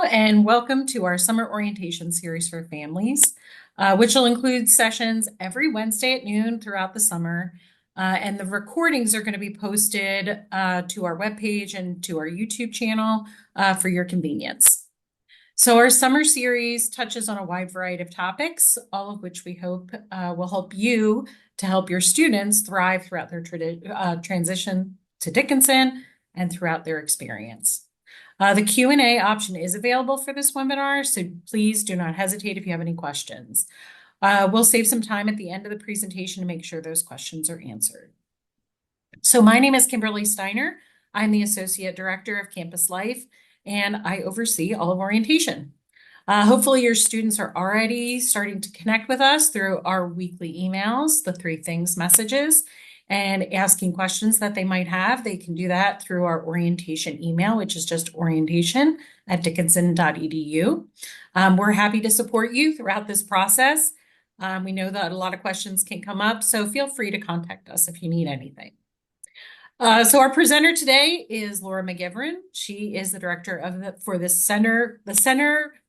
and welcome to our summer orientation series for families, which will include sessions every Wednesday at noon throughout the summer. And the recordings are going to be posted to our webpage and to our YouTube channel for your convenience. So our summer series touches on a wide variety of topics, all of which we hope will help you to help your students thrive throughout their transition to Dickinson and throughout their experience. The Q&A option is available for this webinar, so please do not hesitate if you have any questions. We'll save some time at the end of the presentation to make sure those questions are answered. So my name is Kimberly Steiner. I'm the Associate Director of Campus Life, and I oversee all of orientation. Hopefully your students are already starting to connect with us through our weekly emails, the 3 things messages, and asking questions that they might have. They can do that through our orientation email, which is just orientation@dickinson.edu. We're happy to support you throughout this process. We know that a lot of questions can come up, so feel free to contact us if you need anything. So our presenter today is Laura McGivern. She is the director for the Center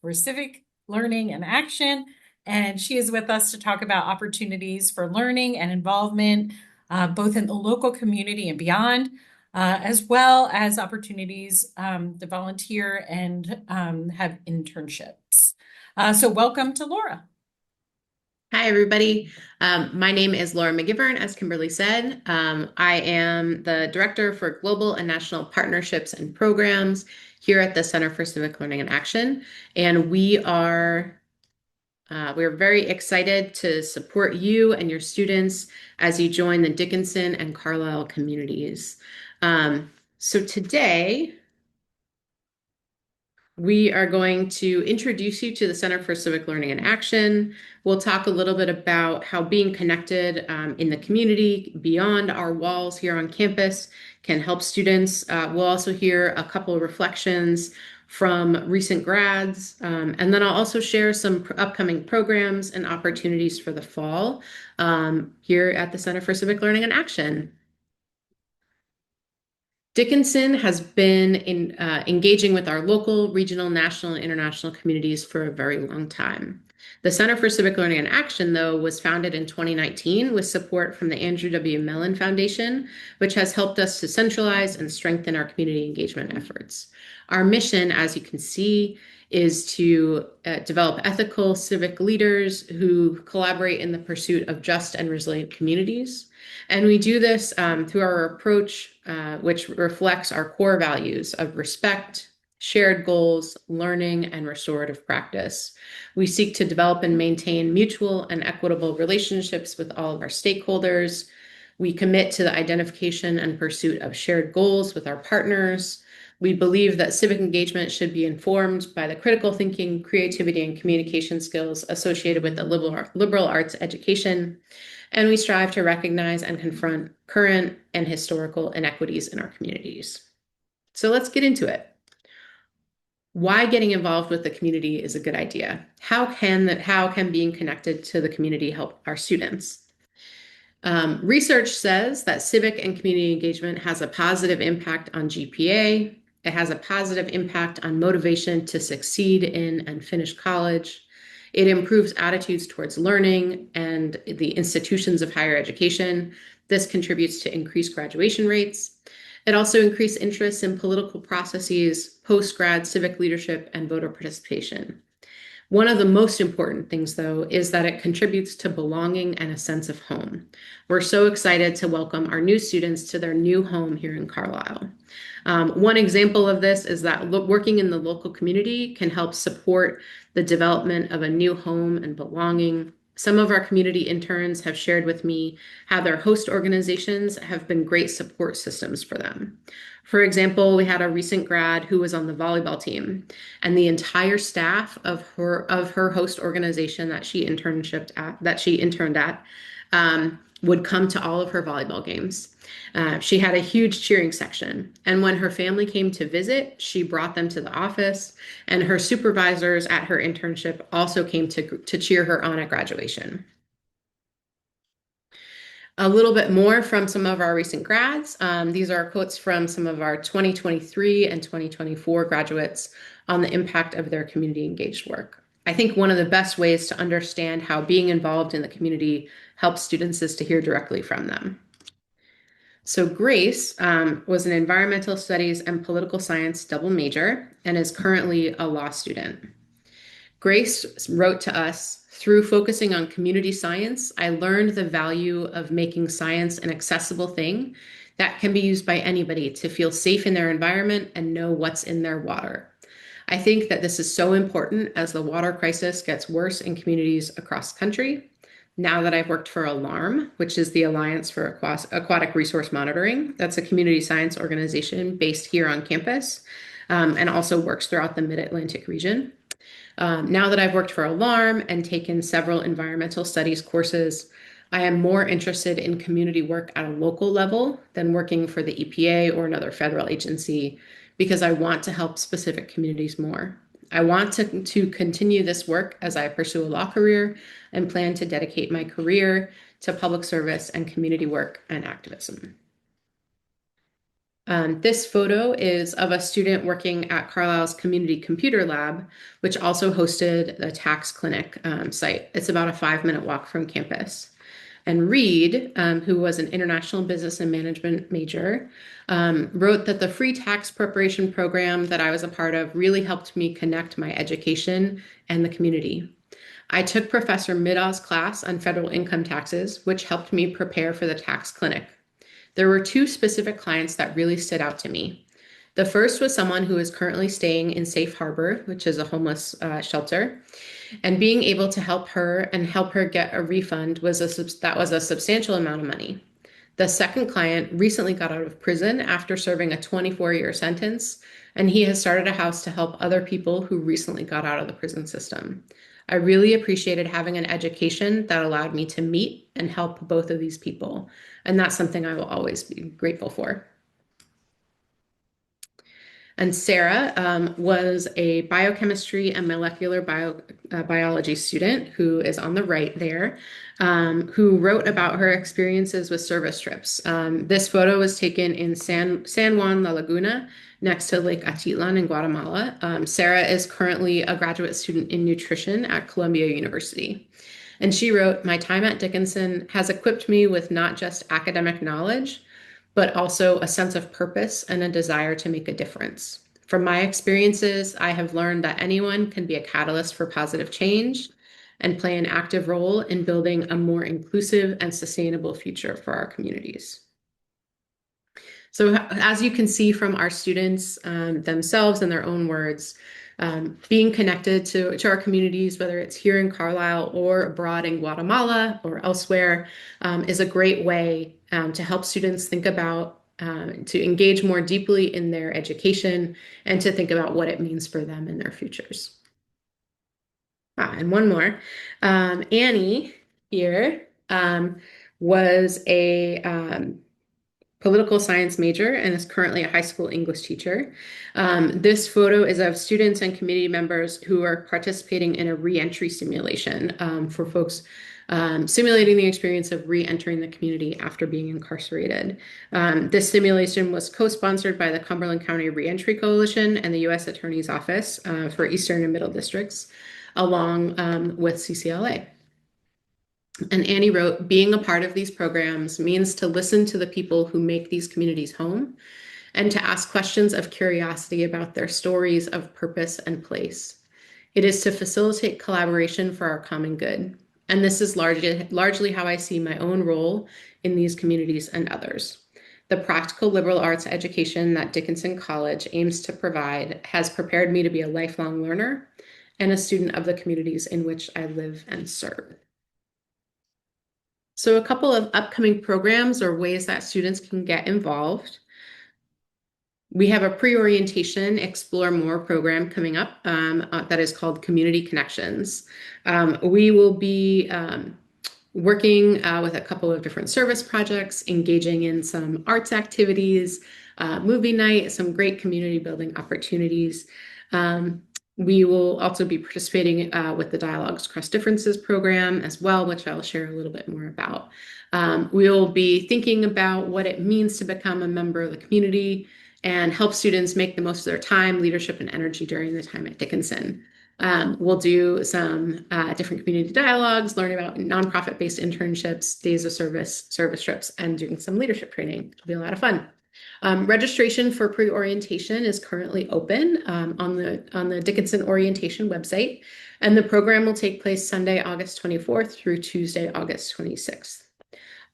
for Civic Learning and Action, and she is with us to talk about opportunities for learning and involvement, both in the local community and beyond, as well as opportunities to volunteer and have internships. So welcome to Laura. Hi, everybody. My name is Laura McGivern, as Kimberly said. I am the Director for Global and National Partnerships and Programs here at the Center for Civic Learning and Action. And we're very excited to support you and your students as you join the Dickinson and Carlisle communities. So today, we are going to introduce you to the Center for Civic Learning and Action. We'll talk a little bit about how being connected in the community beyond our walls here on campus can help students. We'll also hear a couple of reflections from recent grads. And then I'll also share some upcoming programs and opportunities for the fall here at the Center for Civic Learning and Action. Dickinson has been engaging with our local, regional, national, and international communities for a very long time. The Center for Civic Learning and Action, though, was founded in 2019 with support from the Andrew W. Mellon Foundation, which has helped us to centralize and strengthen our community engagement efforts. Our mission, as you can see, is to develop ethical civic leaders who collaborate in the pursuit of just and resilient communities. And we do this through our approach, which reflects our core values of respect, shared goals, learning, and restorative practice. We seek to develop and maintain mutual and equitable relationships with all of our stakeholders. We commit to the identification and pursuit of shared goals with our partners. We believe that civic engagement should be informed by the critical thinking, creativity, and communication skills associated with the liberal arts education. And we strive to recognize and confront current and historical inequities in our communities. So let's get into it. Why getting involved with the community is a good idea. How can being connected to the community help our students? Research says that civic and community engagement has a positive impact on GPA. It has a positive impact on motivation to succeed in and finish college. It improves attitudes towards learning and the institutions of higher education. This contributes to increased graduation rates. It also increased interest in political processes, post-grad civic leadership, and voter participation. One of the most important things, though, is that it contributes to belonging and a sense of home. We're so excited to welcome our new students to their new home here in Carlisle. One example of this is that working in the local community can help support the development of a new home and belonging. Some of our community interns have shared with me how their host organizations have been great support systems for them. For example, we had a recent grad who was on the volleyball team, and the entire staff of her host organization that she interned at would come to all of her volleyball games. She had a huge cheering section, and when her family came to visit, she brought them to the office, and her supervisors at her internship also came to cheer her on at graduation. A little bit more from some of our recent grads. These are quotes from some of our 2023 and 2024 graduates on the impact of their community engaged work. I think one of the best ways to understand how being involved in the community helps students is to hear directly from them. So Grace was an environmental studies and political science double major and is currently a law student. Grace wrote to us, through focusing on community science, I learned the value of making science an accessible thing that can be used by anybody to feel safe in their environment and know what's in their water. I think that this is so important as the water crisis gets worse in communities across the country. Now that I've worked for ALARM, which is the Alliance for Aquatic Resource Monitoring, that's a community science organization based here on campus, and also works throughout the Mid-Atlantic region. Now that I've worked for ALARM and taken several environmental studies courses, I am more interested in community work at a local level than working for the EPA or another federal agency because I want to help specific communities more. I want to continue this work as I pursue a law career and plan to dedicate my career to public service and community work and activism. This photo is of a student working at Carlisle's Community Computer Lab, which also hosted the tax clinic site. It's about a 5-minute walk from campus. And Reed, who was an international business and management major, wrote that the free tax preparation program that I was a part of really helped me connect my education and the community. I took Professor Middaw's class on federal income taxes, which helped me prepare for the tax clinic. There were 2 specific clients that really stood out to me. The first was someone who is currently staying in Safe Harbor, which is a homeless shelter, and being able to help her and help her get a refund was a substantial amount of money. The second client recently got out of prison after serving a 24-year sentence, and he has started a house to help other people who recently got out of the prison system. I really appreciated having an education that allowed me to meet and help both of these people, and that's something I will always be grateful for. And Sarah was a biochemistry and molecular biology student who is on the right there, who wrote about her experiences with service trips. This photo was taken in San Juan La Laguna, next to Lake Atitlan in Guatemala. Sarah is currently a graduate student in nutrition at Columbia University. And she wrote, "My time at Dickinson has equipped me with not just academic knowledge, but also a sense of purpose and a desire to make a difference. From my experiences, I have learned that anyone can be a catalyst for positive change and play an active role in building a more inclusive and sustainable future for our communities." So as you can see from our students themselves in their own words, being connected to our communities, whether it's here in Carlisle or abroad in Guatemala or elsewhere, is a great way to help students think about, to engage more deeply in their education and to think about what it means for them in their futures. And one more. Annie here was a political science major and is currently a high school English teacher. This photo is of students and community members who are participating in a re-entry simulation for folks simulating the experience of re-entering the community after being incarcerated. This simulation was co-sponsored by the Cumberland County Reentry Coalition and the U.S. Attorney's Office for Eastern and Middle Districts, along with CCLA. And Annie wrote, "Being a part of these programs means to listen to the people who make these communities home and to ask questions of curiosity about their stories of purpose and place. It is to facilitate collaboration for our common good. And this is largely how I see my own role in these communities and others. The practical liberal arts education that Dickinson College aims to provide has prepared me to be a lifelong learner and a student of the communities in which I live and serve." So a couple of upcoming programs or ways that students can get involved. We have a pre-orientation Explore More program coming up that is called Community Connections. We will be working with a couple of different service projects, engaging in some arts activities, movie night, some great community building opportunities. We will also be participating with the Dialogues Across Differences program as well, which I'll share a little bit more about. We will be thinking about what it means to become a member of the community and help students make the most of their time, leadership, and energy during the time at Dickinson. We'll do some different community dialogues, learn about nonprofit-based internships, days of service, service trips, and doing some leadership training. It'll be a lot of fun. Registration for pre-orientation is currently open on the Dickinson orientation website, and the program will take place Sunday, August 24th through Tuesday, August 26th.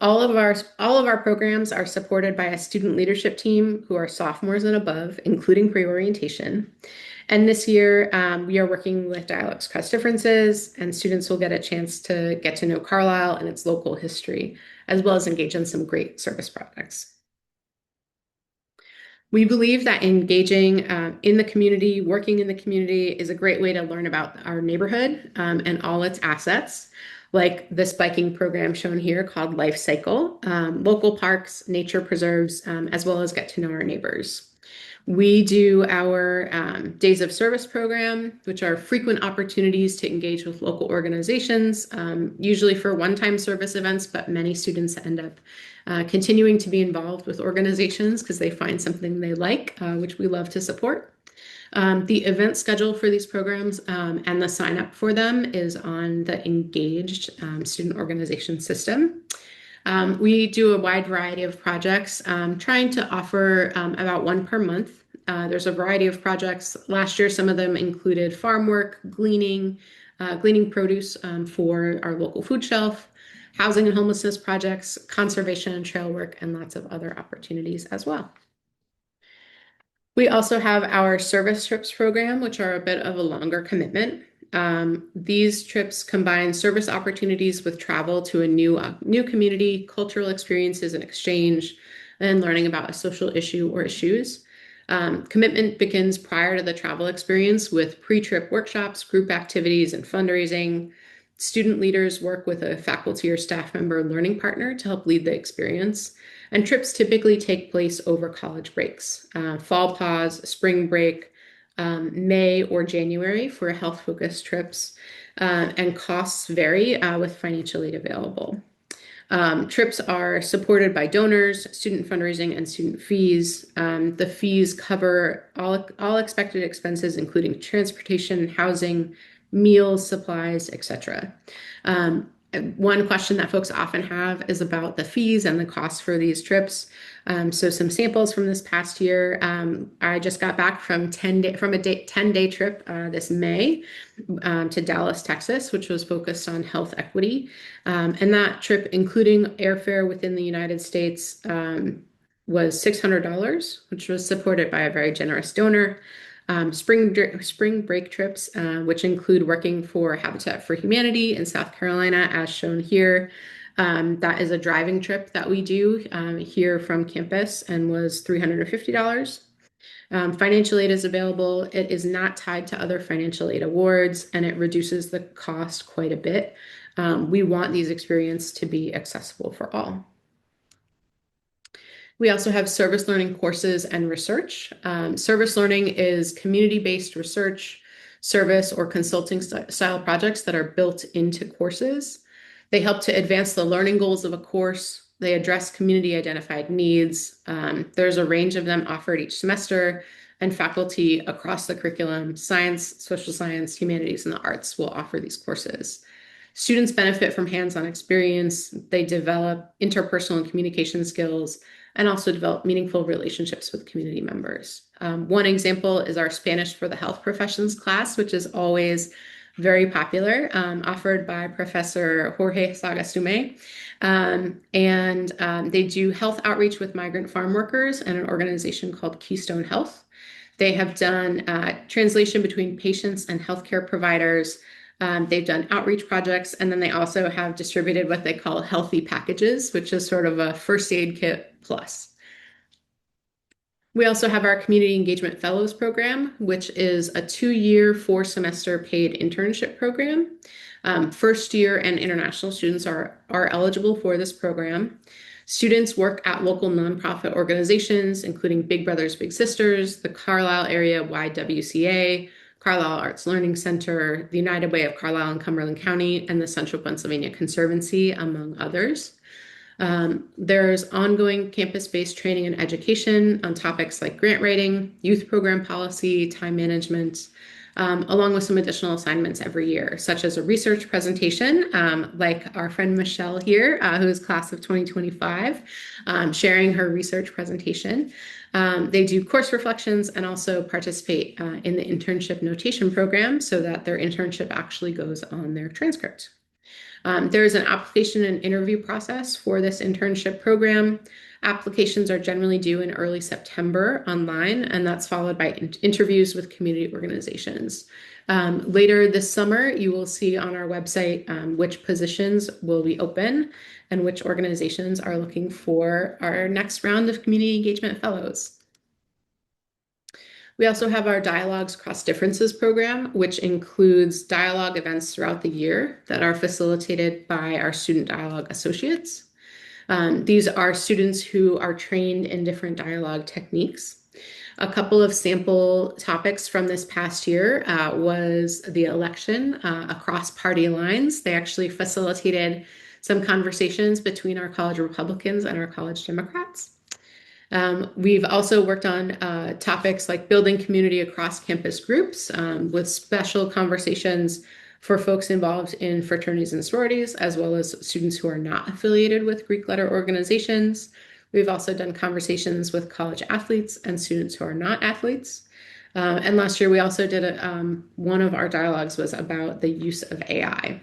All of our programs are supported by a student leadership team who are sophomores and above, including pre-orientation. And this year, we are working with Dialects Cross Differences, and students will get a chance to get to know Carlisle and its local history, as well as engage in some great service projects. We believe that engaging in the community, working in the community, is a great way to learn about our neighborhood and all its assets, like this biking program shown here called Life Cycle, local parks, nature preserves, as well as get to know our neighbors. We do our Days of Service program, which are frequent opportunities to engage with local organizations, usually for one-time service events, but many students end up continuing to be involved with organizations because they find something they like, which we love to support. The event schedule for these programs and the sign up for them is on the Engaged student organization system. We do a wide variety of projects, trying to offer about one per month. There's a variety of projects. Last year, some of them included farm work, gleaning produce for our local food shelf, housing and homelessness projects, conservation and trail work, and lots of other opportunities as well. We also have our service trips program, which are a bit of a longer commitment. These trips combine service opportunities with travel to a new community, cultural experiences and exchange, and learning about a social issue or issues. Commitment begins prior to the travel experience with pre-trip workshops, group activities, and fundraising. Student leaders work with a faculty or staff member learning partner to help lead the experience. And trips typically take place over college breaks, fall pause, spring break, May or January for health-focused trips, and costs vary with financial aid available. Trips are supported by donors, student fundraising, and student fees. The fees cover all expected expenses, including transportation, housing, meals, supplies, etc. One question that folks often have is about the fees and the costs for these trips. So some samples from this past year. I just got back from a 10-day trip this May to Dallas, Texas, which was focused on health equity. And that trip, including airfare within the United States, was $600, which was supported by a very generous donor. Spring break trips, which include working for Habitat for Humanity in South Carolina, as shown here. That is a driving trip that we do here from campus and was $350. Financial aid is available. It is not tied to other financial aid awards, and it reduces the cost quite a bit. We want these experiences to be accessible for all. We also have service learning courses and research. Service learning is community-based research, service, or consulting style projects that are built into courses. They help to advance the learning goals of a course. They address community-identified needs. There's a range of them offered each semester, and faculty across the curriculum, science, social science, humanities, and the arts will offer these courses. Students benefit from hands-on experience. They develop interpersonal and communication skills, and also develop meaningful relationships with community members. One example is our Spanish for the Health Professions class, which is always very popular, offered by Professor Jorge Sagastume. They do health outreach with migrant farm workers and an organization called Keystone Health. They have done translation between patients and healthcare providers. They've done outreach projects, and then they also have distributed what they call healthy packages, which is sort of a first aid kit plus. We also have our Community Engagement Fellows program, which is a 2-year, 4-semester paid internship program. First year and international students are eligible for this program. Students work at local nonprofit organizations, including Big Brothers Big Sisters, the Carlisle area YWCA, Carlisle Arts Learning Center, the United Way of Carlisle and Cumberland County, and the Central Pennsylvania Conservancy, among others. There's ongoing campus-based training and education on topics like grant writing, youth program policy, time management, along with some additional assignments every year, such as a research presentation, like our friend Michelle here, who is class of 2025, sharing her research presentation. They do course reflections and also participate in the internship notation program so that their internship actually goes on their transcript. There's an application and interview process for this internship program. Applications are generally due in early September online, and that's followed by interviews with community organizations. Later this summer, you will see on our website which positions will be open and which organizations are looking for our next round of community engagement fellows. We also have our Dialogues Cross Differences program, which includes dialogue events throughout the year that are facilitated by our student dialogue associates. These are students who are trained in different dialogue techniques. A couple of sample topics from this past year was the election across party lines. They actually facilitated some conversations between our college Republicans and our college Democrats. We've also worked on topics like building community across campus groups with special conversations for folks involved in fraternities and sororities, as well as students who are not affiliated with Greek letter organizations. We've also done conversations with college athletes and students who are not athletes. And last year we also did one of our dialogues was about the use of AI.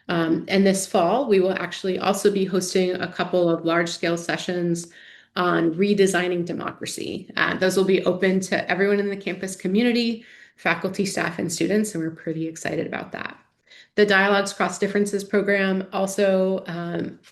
And this fall, we will actually also be hosting a couple of large-scale sessions on redesigning democracy. Those will be open to everyone in the campus community, faculty, staff, and students, and we're pretty excited about that. The Dialogues Cross Differences program also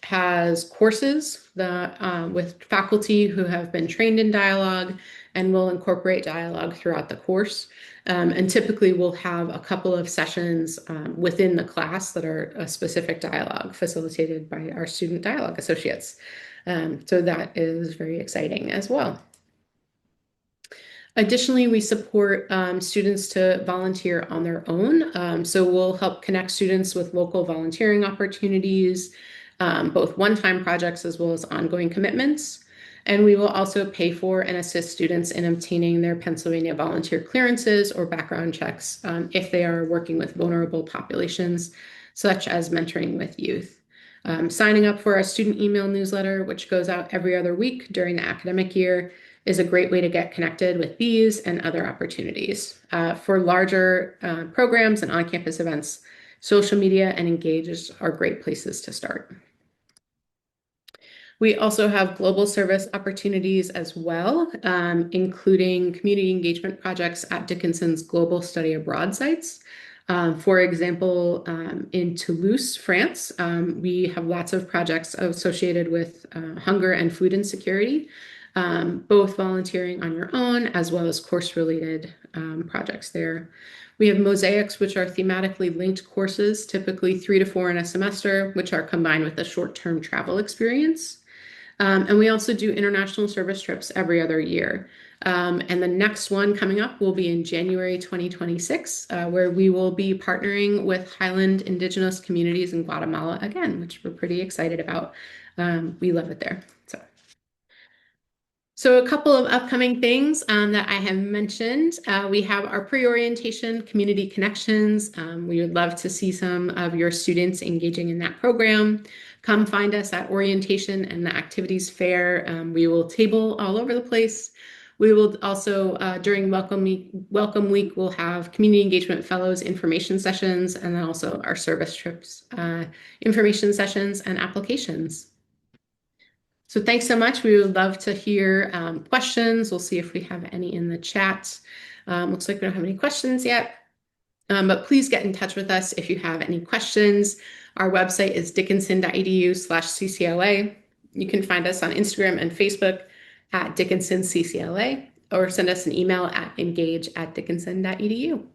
has courses with faculty who have been trained in dialogue and will incorporate dialogue throughout the course. And typically we'll have a couple of sessions within the class that are a specific dialogue facilitated by our student dialogue associates. So that is very exciting as well. Additionally, we support students to volunteer on their own. So we'll help connect students with local volunteering opportunities, both one-time projects as well as ongoing commitments. And we will also pay for and assist students in obtaining their Pennsylvania volunteer clearances or background checks if they are working with vulnerable populations, such as mentoring with youth. Signing up for our student email newsletter, which goes out every other week during the academic year, is a great way to get connected with these and other opportunities. For larger programs and on-campus events, social media and Engage are great places to start. We also have global service opportunities as well, including community engagement projects at Dickinson's global study abroad sites. For example, in Toulouse, France, we have lots of projects associated with hunger and food insecurity, both volunteering on your own as well as course-related projects there. We have mosaics, which are thematically linked courses, typically 3 to 4 in a semester, which are combined with a short-term travel experience. And we also do international service trips every other year. And the next one coming up will be in January 2026, where we will be partnering with Highland Indigenous communities in Guatemala again, which we're pretty excited about. We love it there. So a couple of upcoming things that I have mentioned. We have our pre-orientation community connections. We would love to see some of your students engaging in that program. Come find us at orientation and the activities fair. We will table all over the place. We will also, during Welcome Week, we'll have community engagement fellows information sessions, and then also our service trips information sessions and applications. So thanks so much. We would love to hear questions. We'll see if we have any in the chat. Looks like we don't have any questions yet, but please get in touch with us if you have any questions. Our website is dickinson.edu/CCLA. You can find us on Instagram and Facebook at Dickinson CCLA, or send us an email at engage@dickinson.edu.